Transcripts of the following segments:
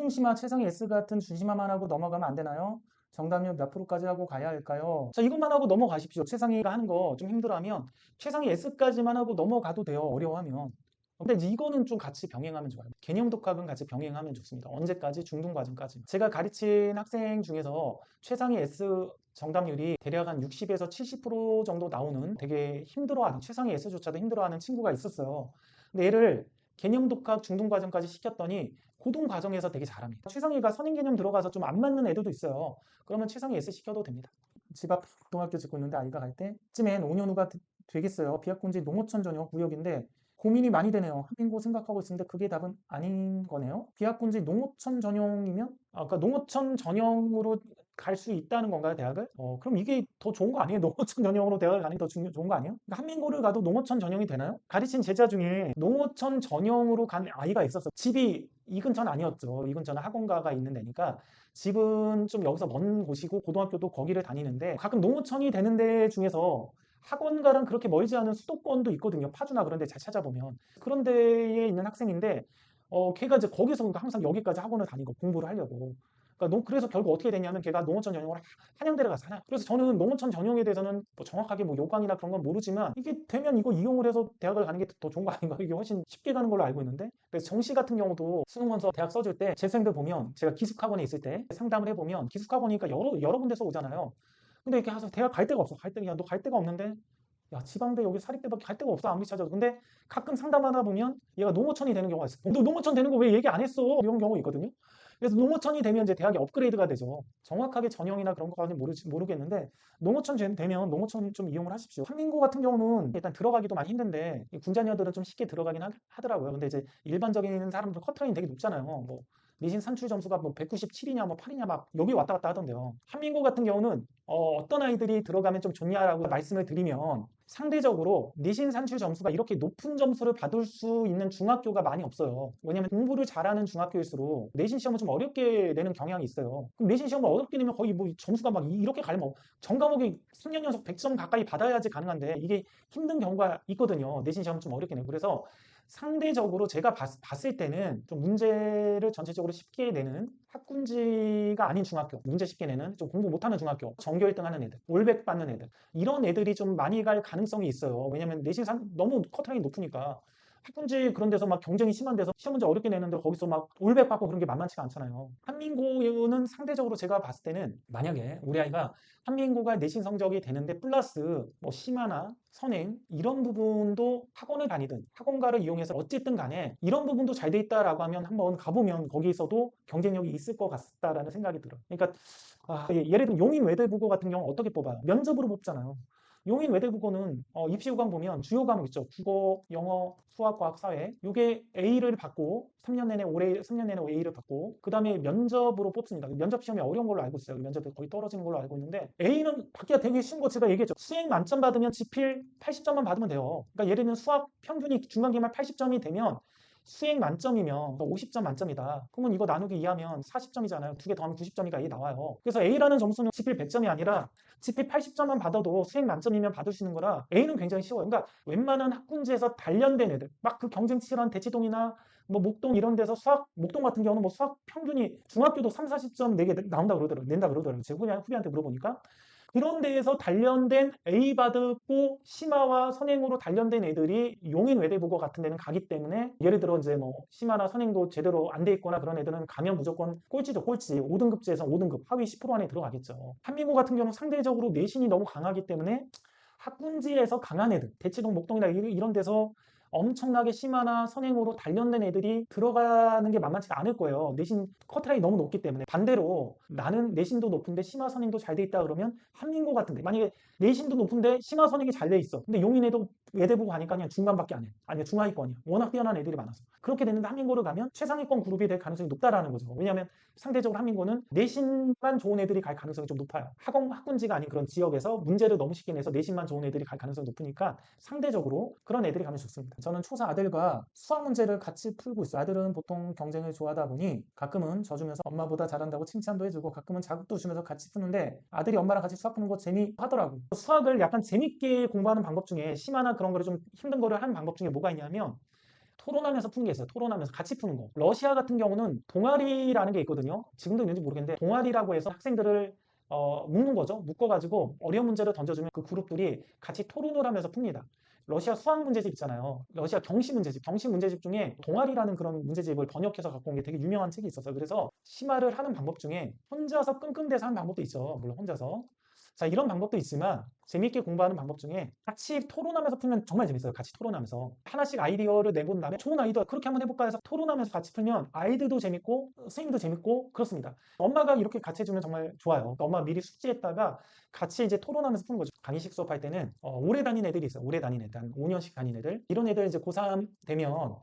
중등심화, 최상위 S 같은 중심화만 하고 넘어가면 안 되나요? 정답률 몇 프로까지 하고 가야 할까요? 자, 이것만 하고 넘어가십시오. 최상위가 하는 거 좀 힘들어하면 최상위 S까지만 하고 넘어가도 돼요. 어려워하면. 근데 이제 이거는 좀 같이 병행하면 좋아요. 개념 독학은 같이 병행하면 좋습니다. 언제까지? 중등 과정까지. 제가 가르친 학생 중에서 최상위 S 정답률이 대략 한 60에서 70% 정도 나오는 되게 힘들어하는, 최상위 S조차도 힘들어하는 친구가 있었어요. 근데 얘를 개념 독학 중등 과정까지 시켰더니 고등 과정에서 되게 잘합니다. 최상위가 선행 개념 들어가서 좀 안 맞는 애들도 있어요. 그러면 최상위 S 시켜도 됩니다. 집 앞 고등학교 짓고 있는데 아이가 갈 때쯤엔 5년 후가 되겠어요. 비학군지 농어촌 전용 구역인데 고민이 많이 되네요. 한민고 생각하고 있는데 그게 답은 아닌 거네요. 비학군지 농어촌 전용이면 그러니까 농어촌 전용으로 갈 수 있다는 건가요, 대학을? 그럼 이게 더 좋은 거 아니에요? 농어촌 전용으로 대학을 가는 게 더 좋은 거 아니에요? 그러니까 한민고를 가도 농어촌 전용이 되나요? 가르친 제자 중에 농어촌 전용으로 간 아이가 있었어. 집이 이 근처는 아니었죠. 이 근처는 학원가가 있는 데니까 집은 좀 여기서 먼 곳이고 고등학교도 거기를 다니는데 가끔 농어촌이 되는 데 중에서 학원가랑 그렇게 멀지 않은 수도권도 있거든요. 파주나 그런 데 잘 찾아보면. 그런 데에 있는 학생인데 걔가 이제 거기서 그러니까 항상 여기까지 학원을 다니고 공부를 하려고. 그러니까 그래서 결국 어떻게 됐냐면 걔가 농어촌 전용으로 한양대를 가서 그래서 저는 농어촌 전용에 대해서는 뭐 정확하게 뭐 요강이나 그런 건 모르지만 이게 되면 이거 이용을 해서 대학을 가는 게 더 좋은 거 아닌가? 이게 훨씬 쉽게 가는 걸로 알고 있는데. 그래서 정시 같은 경우도 수능원서 대학 써줄 때 재수생들 보면 제가 기숙학원에 있을 때 상담을 해보면 기숙학원이니까 여러 군데서 오잖아요. 근데 이렇게 해서 대학 갈 데가 없어. 야, 너 갈 데가 없는데 야, 지방대 여기 사립대밖에 갈 데가 없어. 아무리 찾아도. 근데 가끔 상담하다 보면 얘가 농어촌이 되는 경우가 있어. 너 농어촌 되는 거 왜 얘기 안 했어? 이런 경우 있거든요. 그래서 농어촌이 되면 이제 대학이 업그레이드가 되죠. 정확하게 전형이나 그런 것까지는 모르겠는데 농어촌 되면 농어촌 좀 이용을 하십시오. 한민고 같은 경우는 일단 들어가기도 많이 힘든데 군자녀들은 좀 쉽게 들어가긴 하더라고요. 근데 이제 일반적인 사람들 커트라인 되게 높잖아요. 뭐 내신 산출 점수가 뭐 197이냐 뭐 8이냐 막 여기 왔다 갔다 하던데요. 한민고 같은 경우는 어떤 아이들이 들어가면 좀 좋냐라고 말씀을 드리면 상대적으로 내신 산출 점수가 이렇게 높은 점수를 받을 수 있는 중학교가 많이 없어요. 왜냐면 공부를 잘하는 중학교일수록 내신 시험을 좀 어렵게 내는 경향이 있어요. 그럼 내신 시험을 어렵게 내면 거의 뭐 점수가 막 이렇게 가려면 전 과목이 3년 연속 100점 가까이 받아야지 가능한데 이게 힘든 경우가 있거든요. 내신 시험을 좀 어렵게 내고. 그래서 상대적으로 제가 봤을 때는 좀 문제를 전체적으로 쉽게 내는 학군지가 아닌 중학교, 문제 쉽게 내는 좀 공부 못하는 중학교, 전교 1등 하는 애들, 올백 받는 애들 이런 애들이 좀 많이 갈 가능성이 있어요. 왜냐면 내신 너무 커트라인이 높으니까 학군지 그런 데서 막 경쟁이 심한 데서 시험 문제 어렵게 내는데 거기서 막 올백 받고 그런 게 만만치가 않잖아요. 한민고는 상대적으로 제가 봤을 때는 만약에 우리 아이가 한민고가 내신 성적이 되는데 플러스 뭐 심화나 선행 이런 부분도 학원을 다니든 학원가를 이용해서 어쨌든 간에 이런 부분도 잘 돼 있다라고 하면 한번 가보면 거기에서도 경쟁력이 있을 것 같다라는 생각이 들어요. 그러니까 예를 들면 용인 외대국어 같은 경우는 어떻게 뽑아요? 면접으로 뽑잖아요. 용인 외대국어는 입시 요강 보면 주요 과목 있죠. 국어, 영어, 수학, 과학, 사회. 이게 A를 받고 3년 내내 3년 내내 A를 받고 그 다음에 면접으로 뽑습니다. 면접 시험이 어려운 걸로 알고 있어요. 면접에 거의 떨어지는 걸로 알고 있는데 A는 받기가 되게 쉬운 거 제가 얘기했죠. 수행 만점 받으면 지필 80점만 받으면 돼요. 그러니까 예를 들면 수학 평균이 중간기말 80점이 되면 수행 만점이면 50점 만점이다. 그러면 이거 나누기 2하면 40점이잖아요. 두 개 더하면 90점이가 A 나와요. 그래서 A라는 점수는 지필 100점이 아니라 지필 80점만 받아도 수행 만점이면 받을 수 있는 거라 A는 굉장히 쉬워요. 그러니까 웬만한 학군지에서 단련된 애들, 막 그 경쟁 치열한 대치동이나 뭐 목동 이런 데서 수학, 목동 같은 경우는 뭐 수학 평균이 중학교도 3, 40점 내게 나온다 그러더라고요. 낸다 그러더라고요. 제 후배한테 물어보니까. 그런 데에서 단련된 A 받고 심화와 선행으로 단련된 애들이 용인 외대국어 같은 데는 가기 때문에 예를 들어 이제 뭐 심화나 선행도 제대로 안 돼 있거나 그런 애들은 가면 무조건 꼴찌죠, 꼴찌. 5등급제에서 5등급 하위 10% 안에 들어가겠죠. 한민고 같은 경우는 상대적으로 내신이 너무 강하기 때문에 학군지에서 강한 애들, 대치동, 목동이나 이런 데서 엄청나게 심화나 선행으로 단련된 애들이 들어가는 게 만만치가 않을 거예요. 내신 커트라인이 너무 높기 때문에. 반대로 나는 내신도 높은데 심화 선행도 잘 돼 있다 그러면 한민고 같은데 만약에 내신도 높은데 심화 선행이 잘 돼 있어. 근데 용인에도 외대보고 가니까 그냥 중간밖에 안 해. 아니 중하위권이야. 워낙 뛰어난 애들이 많아서. 그렇게 되는데 한민고를 가면 최상위권 그룹이 될 가능성이 높다라는 거죠. 왜냐하면 상대적으로 한민고는 내신만 좋은 애들이 갈 가능성이 좀 높아요. 학군지가 아닌 그런 지역에서 문제를 너무 쉽게 내서 내신만 좋은 애들이 갈 가능성이 높으니까 상대적으로 그런 애들이 가면 좋습니다. 저는 초사 아들과 수학 문제를 같이 풀고 있어요. 아들은 보통 경쟁을 좋아하다 보니 가끔은 져주면서 엄마보다 잘한다고 칭찬도 해주고 가끔은 자극도 주면서 같이 푸는데 아들이 엄마랑 같이 수학 푸는 거 재미하더라고. 수학을 약간 재밌게 공부하는 방법 중에 심화나 그런 거를 좀 힘든 거를 하는 방법 중에 뭐가 있냐면 토론하면서 푸는 게 있어요. 토론하면서 같이 푸는 거. 러시아 같은 경우는 동아리라는 게 있거든요. 지금도 있는지 모르겠는데 동아리라고 해서 학생들을 묶는 거죠. 묶어가지고 어려운 문제를 던져주면 그 그룹들이 같이 토론을 하면서 풉니다. 러시아 수학 문제집 있잖아요. 러시아 경시 문제집. 경시 문제집 중에 동아리라는 그런 문제집을 번역해서 갖고 온 게 되게 유명한 책이 있었어요. 그래서 심화를 하는 방법 중에 혼자서 끙끙대서 하는 방법도 있죠. 물론 혼자서. 자, 이런 방법도 있지만 재미있게 공부하는 방법 중에 같이 토론하면서 풀면 정말 재밌어요. 같이 토론하면서. 하나씩 아이디어를 내본 다음에 좋은 아이디어 그렇게 한번 해볼까 해서 토론하면서 같이 풀면 아이들도 재밌고 선생님도 재밌고 그렇습니다. 엄마가 이렇게 같이 해주면 정말 좋아요. 그러니까 엄마 미리 숙지했다가 같이 이제 토론하면서 푸는 거죠. 강의식 수업할 때는 오래 다닌 애들이 있어요. 오래 다닌 애들, 한 5년씩 다닌 애들. 이런 애들 이제 고3 되면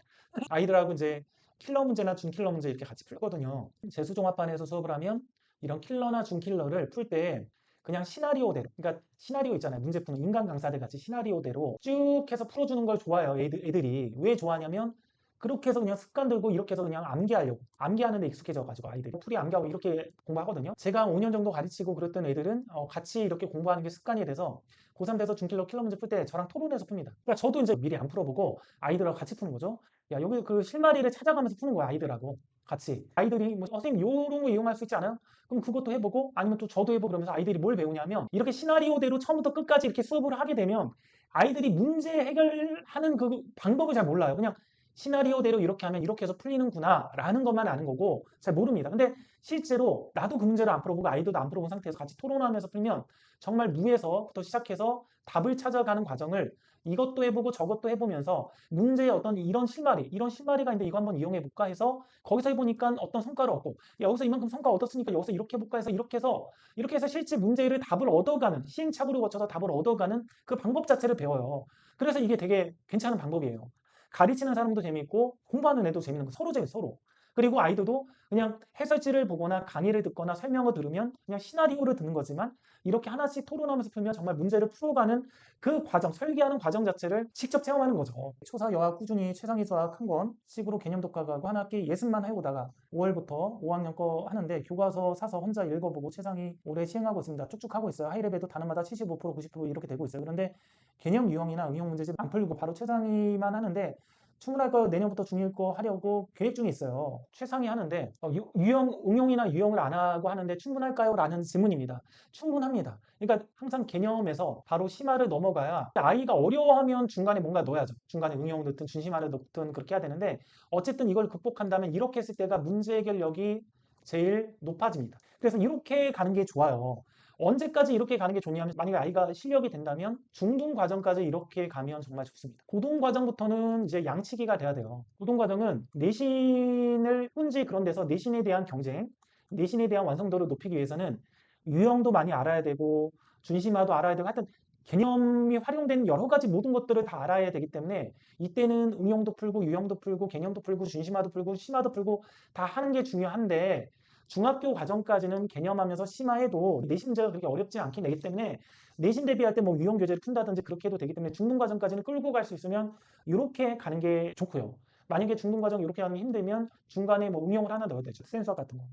아이들하고 이제 킬러 문제나 준킬러 문제 이렇게 같이 풀거든요. 재수종합반에서 수업을 하면 이런 킬러나 준킬러를 풀 때 그냥 시나리오대로, 그러니까 시나리오 있잖아요. 문제 푸는 인간 강사들 같이 시나리오대로 쭉 해서 풀어주는 걸 좋아해요. 애들이. 왜 좋아하냐면 그렇게 해서 그냥 습관 들고 이렇게 해서 그냥 암기하려고. 암기하는 데 익숙해져가지고 아이들이. 풀이 암기하고 이렇게 공부하거든요. 제가 5년 정도 가르치고 그랬던 애들은 같이 이렇게 공부하는 게 습관이 돼서 고3 돼서 준킬러 킬러 문제 풀 때 저랑 토론해서 풉니다. 그러니까 저도 이제 미리 안 풀어보고 아이들하고 같이 푸는 거죠. 야, 여기 그 실마리를 찾아가면서 푸는 거야, 아이들하고. 같이. 아이들이 뭐, 선생님, 요런 거 이용할 수 있지 않아요? 그럼 그것도 해보고, 아니면 또 저도 해보고 그러면서 아이들이 뭘 배우냐면, 이렇게 시나리오대로 처음부터 끝까지 이렇게 수업을 하게 되면, 아이들이 문제 해결하는 그 방법을 잘 몰라요. 그냥 시나리오대로 이렇게 하면 이렇게 해서 풀리는구나, 라는 것만 아는 거고, 잘 모릅니다. 근데 실제로 나도 그 문제를 안 풀어보고 아이들도 안 풀어본 상태에서 같이 토론하면서 풀면, 정말 무에서부터 시작해서 답을 찾아가는 과정을 이것도 해보고 저것도 해보면서 문제의 어떤 이런 실마리가 있는데 이거 한번 이용해 볼까 해서 거기서 해보니까 어떤 성과를 얻고 여기서 이만큼 성과 얻었으니까 여기서 이렇게 해볼까 해서 이렇게 해서 실제 문제를 답을 얻어가는 시행착오를 거쳐서 답을 얻어가는 그 방법 자체를 배워요. 그래서 이게 되게 괜찮은 방법이에요. 가르치는 사람도 재밌고 공부하는 애도 재밌는 거 서로 재밌어 서로. 그리고 아이들도 그냥 해설지를 보거나 강의를 듣거나 설명을 들으면 그냥 시나리오를 듣는 거지만 이렇게 하나씩 토론하면서 풀면 정말 문제를 풀어가는 그 과정, 설계하는 과정 자체를 직접 체험하는 거죠. 초사 여학 꾸준히 최상위 수학 한 권 식으로 개념 독학하고 한 학기 예습만 해오다가 5월부터 5학년 거 하는데 교과서 사서 혼자 읽어보고 최상위 올해 시행하고 있습니다. 쭉쭉 하고 있어요. 하이레벨도 단원마다 75% 90% 이렇게 되고 있어요. 그런데 개념 유형이나 응용 문제집 안 풀리고 바로 최상위만 하는데 충분할 거 내년부터 중1 거 하려고 계획 중에 있어요. 최상위 하는데 응용이나 유형을 안 하고 하는데 충분할까요? 라는 질문입니다. 충분합니다. 그러니까 항상 개념에서 바로 심화를 넘어가야 아이가 어려워하면 중간에 뭔가 넣어야죠. 중간에 응용 넣든 준심화를 넣든 그렇게 해야 되는데 어쨌든 이걸 극복한다면 이렇게 했을 때가 문제 해결력이 제일 높아집니다. 그래서 이렇게 가는 게 좋아요. 언제까지 이렇게 가는 게 좋냐면 만약에 아이가 실력이 된다면 중등 과정까지 이렇게 가면 정말 좋습니다. 고등 과정부터는 이제 양치기가 돼야 돼요. 고등 과정은 내신을 훈지 그런 데서 내신에 대한 경쟁, 내신에 대한 완성도를 높이기 위해서는 유형도 많이 알아야 되고 준심화도 알아야 되고 하여튼 개념이 활용되는 여러 가지 모든 것들을 다 알아야 되기 때문에 이때는 응용도 풀고 유형도 풀고 개념도 풀고 준심화도 풀고 심화도 풀고 다 하는 게 중요한데 중학교 과정까지는 개념하면서 심화해도 내신 문제가 그렇게 어렵지 않게 되기 때문에 내신 대비할 때 뭐 유형 교재를 푼다든지 그렇게 해도 되기 때문에 중등 과정까지는 끌고 갈 수 있으면 이렇게 가는 게 좋고요. 만약에 중등 과정 이렇게 하면 힘들면 중간에 뭐 응용을 하나 넣어야 되죠. 센서 같은 거.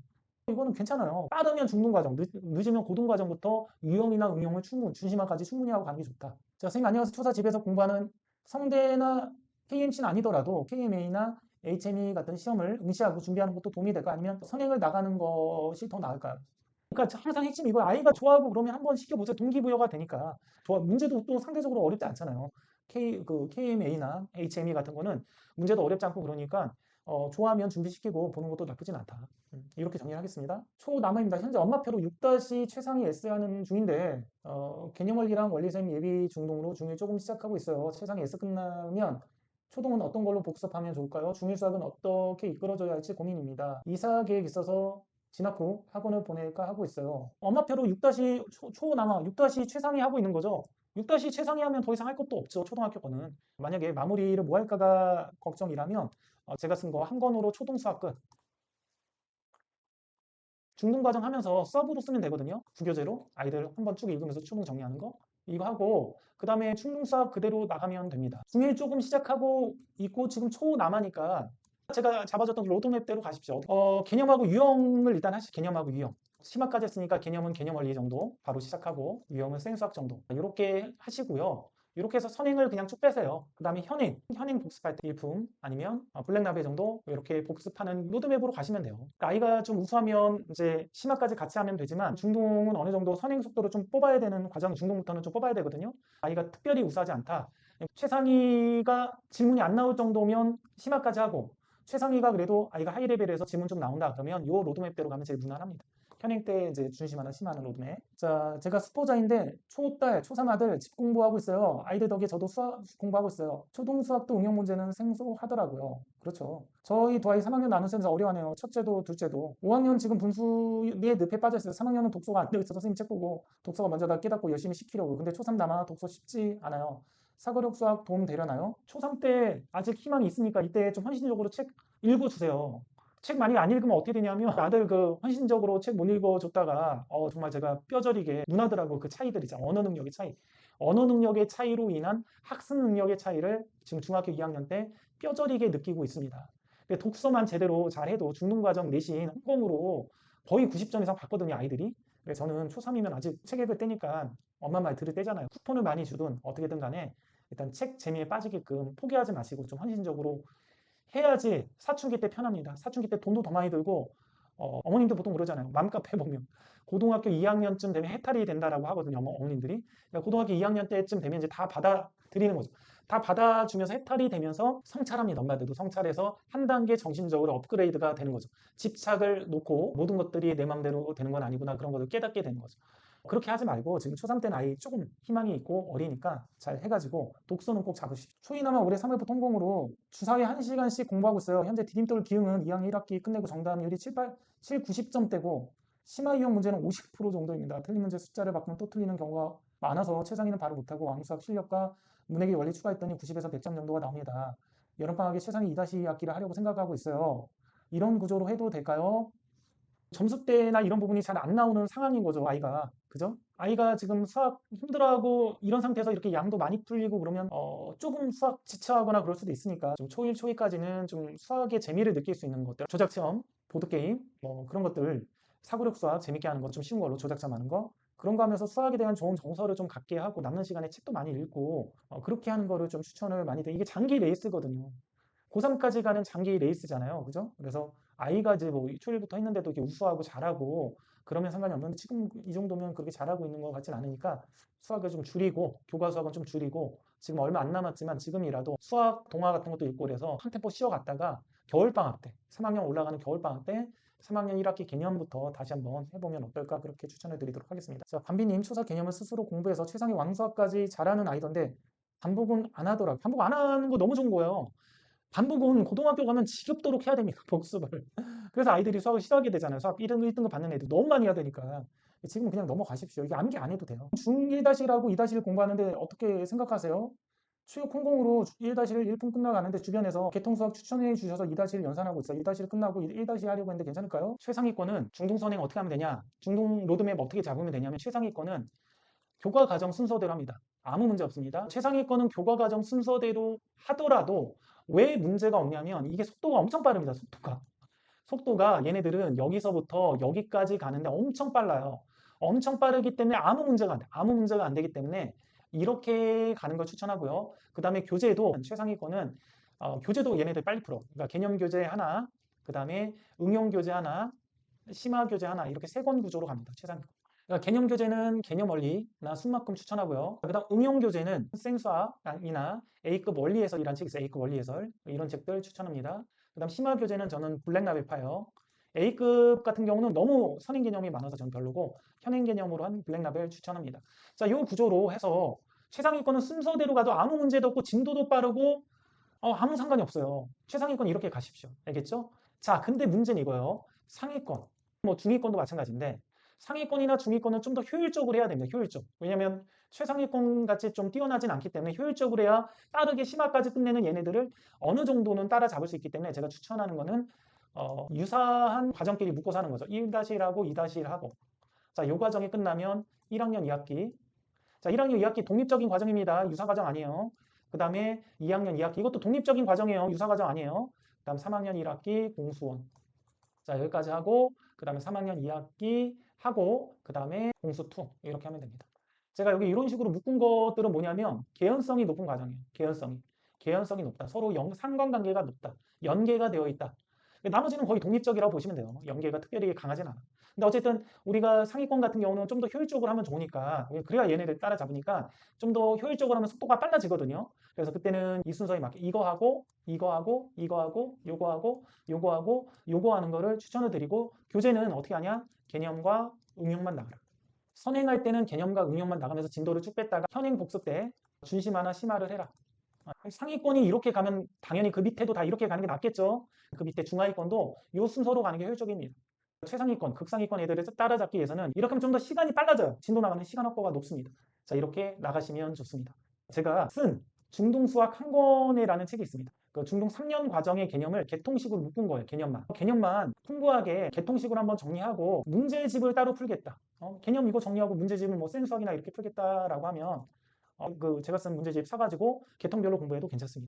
이거는 괜찮아요. 빠르면 중등 과정, 늦으면 고등 과정부터 유형이나 응용을 준심화까지 충분히 하고 가는 게 좋다. 자, 선생님 안녕하세요. 초사 집에서 공부하는 성대나 KMC는 아니더라도 KMA나 HME 같은 시험을 응시하고 준비하는 것도 도움이 될까? 아니면 선행을 나가는 것이 더 나을까요? 그러니까 항상 핵심이 이거 아이가 좋아하고 그러면 한번 시켜보세요. 동기부여가 되니까. 문제도 또 상대적으로 어렵지 않잖아요. KMA나 HME 같은 거는 문제도 어렵지 않고 그러니까 좋아하면 준비시키고 보는 것도 나쁘진 않다. 이렇게 정리하겠습니다. 초남아입니다. 현재 엄마표로 6- 최상위 S 하는 중인데 개념 원리랑 원리셈 예비 중동으로 중1 조금 시작하고 있어요. 최상위 S 끝나면 초동은 어떤 걸로 복습하면 좋을까요? 중1 수학은 어떻게 이끌어져야 할지 고민입니다. 이사 계획 있어서 진학 후 학원을 보낼까 하고 있어요. 엄마표로 6- 초남아 6- 최상위 하고 있는 거죠. 6- 최상위 하면 더 이상 할 것도 없죠. 초등학교 거는. 만약에 마무리를 뭐 할까가 걱정이라면 제가 쓴 거 한 권으로 초등 수학 끝. 중등 과정 하면서 서브로 쓰면 되거든요. 부교재로 아이들 한번 쭉 읽으면서 초등 정리하는 거. 이거 하고 그 다음에 중등 수학 그대로 나가면 됩니다. 중1 조금 시작하고 있고 지금 초 남아니까 제가 잡아줬던 로드맵대로 가십시오. 개념하고 유형을 일단 하시죠. 개념하고 유형. 심화까지 했으니까 개념은 개념 원리 정도 바로 시작하고 유형은 생수학 정도 이렇게 하시고요. 이렇게 해서 선행을 그냥 쭉 빼세요. 그 다음에 현행 복습할 때 일품 아니면 블랙라벨 정도 이렇게 복습하는 로드맵으로 가시면 돼요. 그러니까 아이가 좀 우수하면 이제 심화까지 같이 하면 되지만 중동은 어느 정도 선행 속도를 좀 뽑아야 되는 과정, 중동부터는 좀 뽑아야 되거든요. 아이가 특별히 우수하지 않다. 최상위가 질문이 안 나올 정도면 심화까지 하고 최상위가 그래도 아이가 하이레벨에서 질문 좀 나온다 그러면 이 로드맵대로 가면 제일 무난합니다. 현행 때 이제 중심하는 심화하는 로드맵. 자, 제가 수포자인데 초3 아들 집 공부하고 있어요. 아이들 덕에 저도 수학 공부하고 있어요. 초등 수학도 응용 문제는 생소하더라고요. 그렇죠. 저희 두 아이 3학년 나누면서 어려워하네요. 첫째도 둘째도. 5학년 지금 분수의 늪에 빠져있어요. 3학년은 독서가 안 되고 있어서 선생님 책 보고 독서가 먼저 다 깨닫고 열심히 시키려고. 근데 초3 남아 독서 쉽지 않아요. 사고력 수학 도움 되려나요? 초3 때 아직 희망이 있으니까 이때 좀 헌신적으로 책 읽어주세요. 책 많이 안 읽으면 어떻게 되냐면 아들 그 헌신적으로 책 못 읽어줬다가 정말 제가 뼈저리게 누나들하고 그 차이들이죠. 언어 능력의 차이. 언어 능력의 차이로 인한 학습 능력의 차이를 지금 중학교 2학년 때 뼈저리게 느끼고 있습니다. 독서만 제대로 잘해도 중등과정 내신 홍공으로 거의 90점 이상 받거든요, 아이들이. 그래서 저는 초3이면 아직 책 읽을 때니까 엄마 말 들을 때잖아요. 쿠폰을 많이 주든 어떻게든 간에 일단 책 재미에 빠지게끔 포기하지 마시고 좀 헌신적으로 해야지 사춘기 때 편합니다. 사춘기 때 돈도 더 많이 들고 어머님도 보통 그러잖아요. 맘카페 보면 고등학교 2학년쯤 되면 해탈이 된다라고 하거든요. 어머님들이. 그러니까 고등학교 2학년 때쯤 되면 이제 다 받아들이는 거죠. 다 받아주면서 해탈이 되면서 성찰합니다. 엄마들도 성찰해서 한 단계 정신적으로 업그레이드가 되는 거죠. 집착을 놓고 모든 것들이 내 맘대로 되는 건 아니구나 그런 것을 깨닫게 되는 거죠. 그렇게 하지 말고 지금 초3 때는 아이 조금 희망이 있고 어리니까 잘 해가지고 독서는 꼭 잡으십시오. 초이나마 올해 3회부 통공으로 주사위 1시간씩 공부하고 있어요. 현재 디딤돌 기응은 2학년 1학기 끝내고 정답률이 7, 90점대고 심화 유형 문제는 50% 정도입니다. 틀린 문제 숫자를 바꾸면 또 틀리는 경우가 많아서 최상위는 바로 못하고 왕수학 실력과 문해기 원리 추가했더니 90에서 100점 정도가 나옵니다. 여름방학에 최상위 2-학기를 하려고 생각하고 있어요. 이런 구조로 해도 될까요? 점수대나 이런 부분이 잘 안 나오는 상황인 거죠, 아이가. 그죠? 아이가 지금 수학 힘들어하고 이런 상태에서 이렇게 양도 많이 풀리고 그러면 조금 수학 지쳐하거나 그럴 수도 있으니까 좀 초1, 초2까지는 좀 수학의 재미를 느낄 수 있는 것들, 조작체험, 보드게임, 뭐 그런 것들, 사고력 수학 재밌게 하는 거 좀 쉬운 걸로 조작체험 하는 거 그런 거 하면서 수학에 대한 좋은 정서를 좀 갖게 하고 남는 시간에 책도 많이 읽고 그렇게 하는 거를 좀 추천을 많이 돼. 이게 장기 레이스거든요. 고3까지 가는 장기 레이스잖아요. 그죠? 그래서 아이가 이제 뭐 초일부터 했는데도 이렇게 우수하고 잘하고 그러면 상관이 없는데 지금 이 정도면 그렇게 잘하고 있는 것 같진 않으니까 수학을 좀 줄이고 교과 수학은 좀 줄이고 지금 얼마 안 남았지만 지금이라도 수학 동화 같은 것도 읽고 그래서 한 템포 쉬어갔다가 겨울방학 때 3학년 올라가는 겨울방학 때 3학년 1학기 개념부터 다시 한번 해보면 어떨까 그렇게 추천해 드리도록 하겠습니다. 자, 반비님 초사 개념을 스스로 공부해서 최상위 왕수학까지 잘하는 아이던데 반복은 안 하더라고요. 반복 안 하는 거 너무 좋은 거예요. 반복은 고등학교 가면 지겹도록 해야 됩니다. 복습을. 그래서 아이들이 수학을 싫어하게 되잖아요. 수학 1등급 받는 애들 너무 많이 해야 되니까. 지금 그냥 넘어가십시오. 이게 암기 안 해도 돼요. 중1-1하고 2-1 공부하는데 어떻게 생각하세요? 수요 콩공으로 1-1 1분 끝나가는데 주변에서 개통수학 추천해 주셔서 2-1 연산하고 있어요. 2-1 끝나고 1- 하려고 했는데 괜찮을까요? 최상위권은 중등선행 어떻게 하면 되냐? 중등 로드맵 어떻게 잡으면 되냐면 최상위권은 교과 과정 순서대로 합니다. 아무 문제 없습니다. 최상위권은 교과 과정 순서대로 하더라도 왜 문제가 없냐면 이게 속도가 엄청 빠릅니다. 속도가 얘네들은 여기서부터 여기까지 가는데 엄청 빨라요. 엄청 빠르기 때문에 아무 문제가 안 돼. 아무 문제가 안 되기 때문에 이렇게 가는 걸 추천하고요. 그 다음에 교재도 최상위권은 교재도 얘네들 빨리 풀어. 그러니까 개념 교재 하나, 그 다음에 응용 교재 하나, 심화 교재 하나 이렇게 세 권 구조로 갑니다. 최상위권. 그러니까 개념 교재는 개념 원리나 순만큼 추천하고요. 그다음 응용 교재는 생수학이나 A급 원리 해설이란 책 있어요. A급 원리 해설 이런 책들 추천합니다. 그다음 심화 교재는 저는 블랙라벨파예요. A급 같은 경우는 너무 선행 개념이 많아서 저는 별로고 현행 개념으로 한 블랙라벨 추천합니다. 자, 이 구조로 해서 최상위권은 순서대로 가도 아무 문제도 없고 진도도 빠르고 아무 상관이 없어요. 최상위권 이렇게 가십시오. 알겠죠? 자, 근데 문제는 이거예요. 상위권, 뭐 중위권도 마찬가지인데 상위권이나 중위권은 좀 더 효율적으로 해야 됩니다. 효율적. 왜냐하면 최상위권 같이 좀 뛰어나진 않기 때문에 효율적으로 해야 빠르게 심화까지 끝내는 얘네들을 어느 정도는 따라잡을 수 있기 때문에 제가 추천하는 거는 유사한 과정끼리 묶어서 하는 거죠. 1-1하고 2-1하고 자, 이 과정이 끝나면 1학년 2학기 자, 1학년 2학기 독립적인 과정입니다. 유사 과정 아니에요. 그 다음에 2학년 2학기 이것도 독립적인 과정이에요. 유사 과정 아니에요. 그 다음 3학년 1학기 공수원 자, 여기까지 하고 그 다음에 3학년 2학기 하고 그 다음에 공수2 이렇게 하면 됩니다. 제가 여기 이런 식으로 묶은 것들은 뭐냐면 개연성이 높은 과정이에요. 개연성이 높다. 서로 상관관계가 높다. 연계가 되어 있다. 나머지는 거의 독립적이라고 보시면 돼요. 연계가 특별히 강하진 않아. 근데 어쨌든 우리가 상위권 같은 경우는 좀 더 효율적으로 하면 좋으니까, 그래야 얘네들 따라잡으니까 좀 더 효율적으로 하면 속도가 빨라지거든요. 그래서 그때는 이 순서에 맞게 이거 하고 이거 하고 이거 하고 요거 하고 요거 하고 요거 하는 거를 추천을 드리고, 교재는 어떻게 하냐? 개념과 응용만 나가라. 선행할 때는 개념과 응용만 나가면서 진도를 쭉 뺐다가 현행 복습 때 준심하나 심화를 해라. 상위권이 이렇게 가면 당연히 그 밑에도 다 이렇게 가는 게 낫겠죠. 그 밑에 중하위권도 이 순서로 가는 게 효율적입니다. 최상위권, 극상위권 애들을 따라잡기 위해서는 이렇게 하면 좀 더 시간이 빨라져요. 진도 나가는 시간 확보가 높습니다. 자, 이렇게 나가시면 좋습니다. 제가 쓴 중등수학 한 권에라는 책이 있습니다. 그 중등 3년 과정의 개념을 개통식으로 묶은 거예요. 개념만 풍부하게 개통식으로 한번 정리하고 문제집을 따로 풀겠다. 개념 이거 정리하고 문제집을 뭐 센수학이나 이렇게 풀겠다라고 하면 제가 쓴 문제집 사가지고 개통별로 공부해도 괜찮습니다.